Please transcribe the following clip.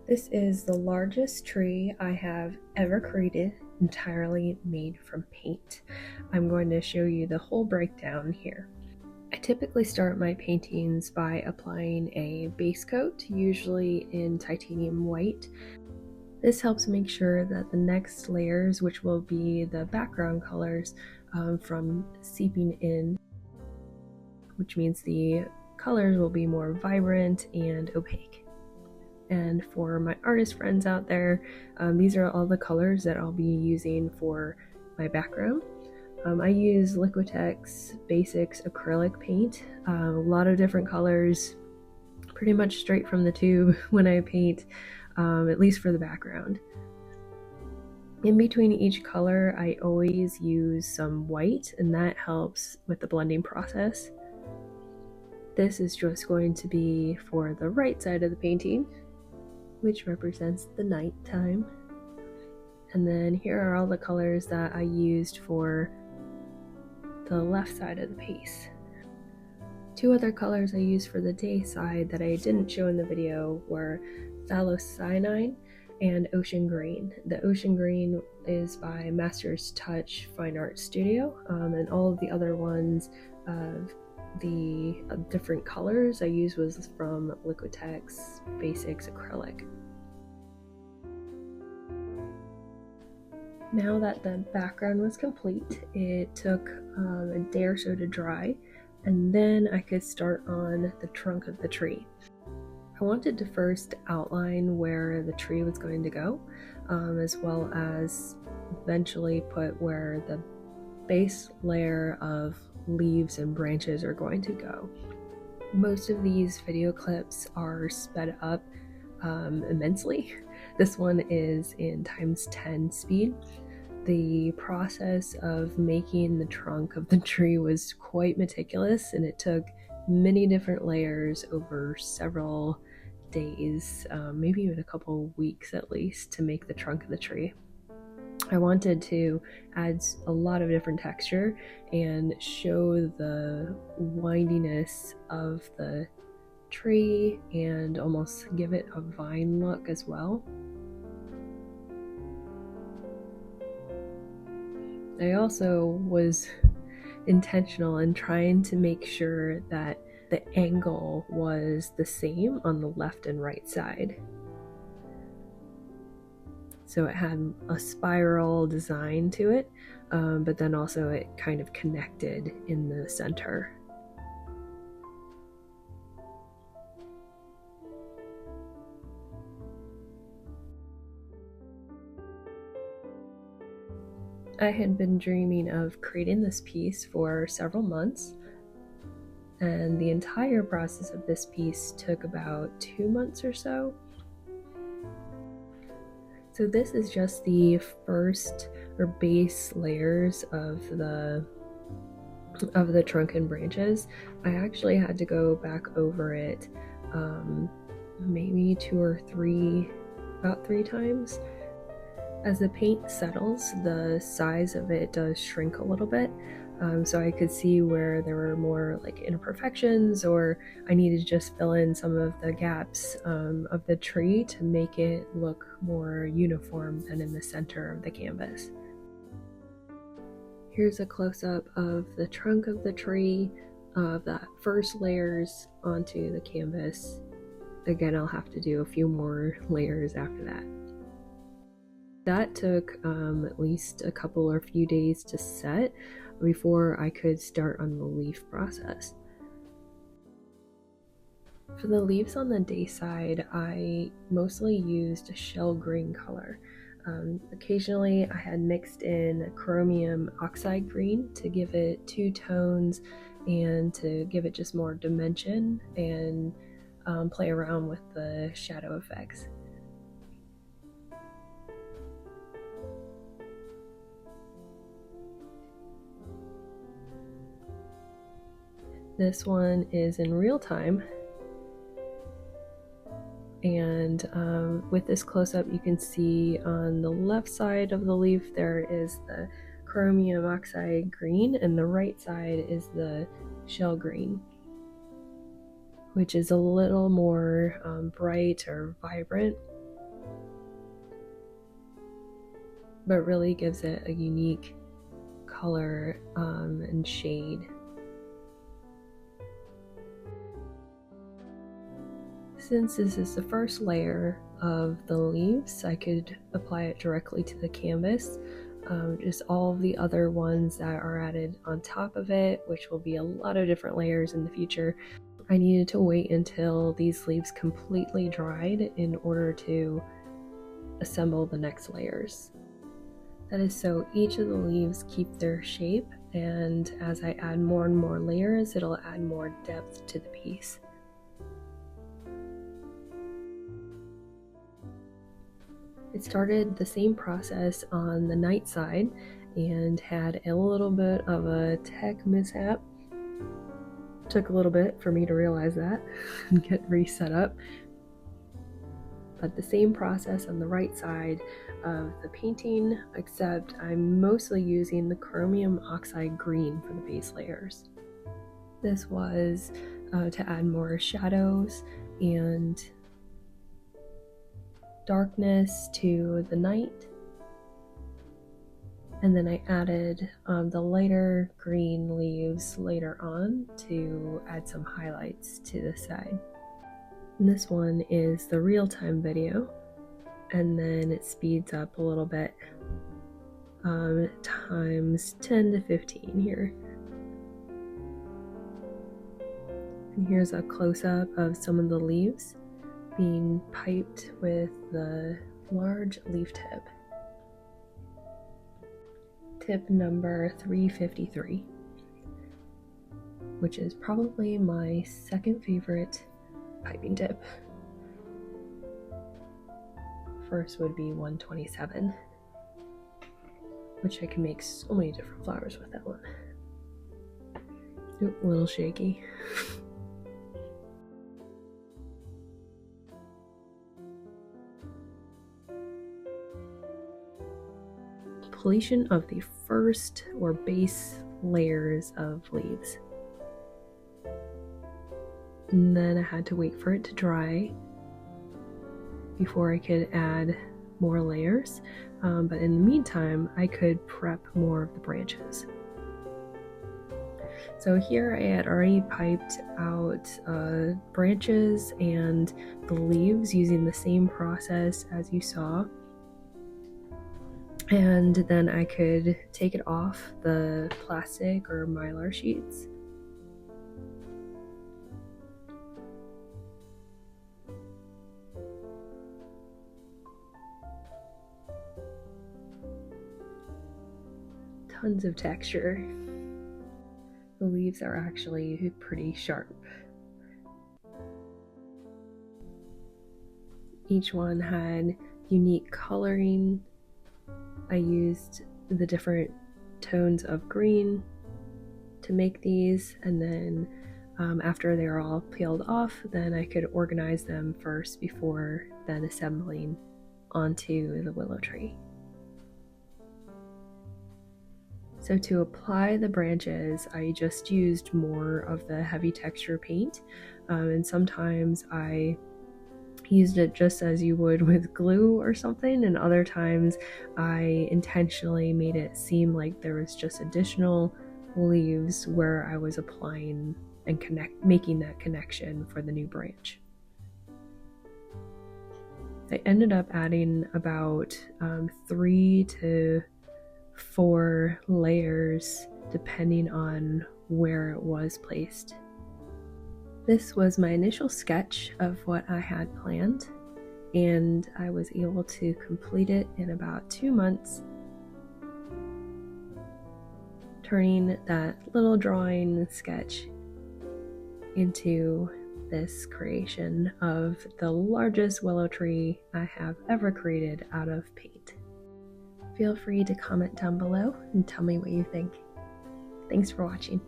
This is the largest tree I have ever created, entirely made from paint. I'm going to show you the whole breakdown here. I typically start my paintings by applying a base coat, usually in titanium white. This helps make sure that the next layers, which will be the background colors, from seeping in, which means the colors will be more vibrant and opaque. And for my artist friends out there, these are all the colors that I'll be using for my background. I use Liquitex Basics acrylic paint, a lot of different colors, pretty much straight from the tube when I paint, at least for the background. In between each color, I always use some white, and that helps with the blending process. This is just going to be for the right side of the painting, which represents the nighttime. And then here are all the colors that I used for the left side of the piece. Two other colors I used for the day side that I didn't show in the video were Phthalocyanine and Ocean Green. The Ocean Green is by Master's Touch Fine Art Studio, and all of the other ones of the different colors I used was from Liquitex Basics Acrylic. Now that the background was complete, it took a day or so to dry, and then I could start on the trunk of the tree. I wanted to first outline where the tree was going to go, as well as eventually put where the base layer of leaves and branches are going to go. Most of these video clips are sped up immensely. This one is in ×10 speed. The process of making the trunk of the tree was quite meticulous, and it took many different layers over several days, maybe even a couple weeks at least, to make the trunk of the tree. I wanted to add a lot of different texture and show the windiness of the tree and almost give it a vine look as well. I also was intentional in trying to make sure that the angle was the same on the left and right side. So it had a spiral design to it, but then also it kind of connected in the center. I had been dreaming of creating this piece for several months, and the entire process of this piece took about 2 months or so. So this is just the first or base layers of the trunk and branches. I actually had to go back over it maybe about three times. As the paint settles, the size of it does shrink a little bit, so I could see where there were more like imperfections, or I needed to just fill in some of the gaps of the tree to make it look more uniform than in the center of the canvas. Here's a close-up of the trunk of the tree, of the first layers onto the canvas. Again, I'll have to do a few more layers after that. That took at least a couple or few days to set before I could start on the leaf process. For the leaves on the day side, I mostly used a shell green color. Occasionally I had mixed in chromium oxide green to give it 2 tones and to give it just more dimension and play around with the shadow effects. This one is in real time, and with this close-up you can see on the left side of the leaf there is the chromium oxide green, and the right side is the shell green, which is a little more bright or vibrant. but really gives it a unique color and shade. Since this is the first layer of the leaves, I could apply it directly to the canvas. Just all of the other ones that are added on top of it, which will be a lot of different layers in the future. I needed to wait until these leaves completely dried in order to assemble the next layers. That is so each of the leaves keep their shape, and as I add more and more layers, it'll add more depth to the piece. It started the same process on the night side and had a little bit of a tech mishap. Took a little bit for me to realize that and get reset up. But the same process on the right side of the painting, except I'm mostly using the chromium oxide green for the base layers. This was to add more shadows and darkness to the night, and then I added the lighter green leaves later on to add some highlights to the side. And this one is the real-time video, and then it speeds up a little bit, times 10 to 15 here. And here's a close-up of some of the leaves being piped with the large leaf tip. Tip number 353, which is probably my second favorite piping tip. First would be 127, which I can make so many different flowers with that one. Oop, a little shaky. Completion of the first or base layers of leaves. And then I had to wait for it to dry before I could add more layers, but in the meantime I could prep more of the branches. So here I had already piped out branches and the leaves using the same process as you saw, and then I could take it off the plastic or mylar sheets. Tons of texture. The leaves are actually pretty sharp. Each one had unique coloring. I used the different tones of green to make these, and then after they're all peeled off, then I could organize them first before then assembling onto the willow tree. So to apply the branches, I just used more of the heavy texture paint, and sometimes I used it just as you would with glue or something, and other times I intentionally made it seem like there was just additional leaves where I was applying and making that connection for the new branch. I ended up adding about 3 to 4 layers depending on where it was placed. This was my initial sketch of what I had planned, and I was able to complete it in about 2 months, turning that little drawing sketch into this creation of the largest willow tree I have ever created out of paint. Feel free to comment down below and tell me what you think. Thanks for watching.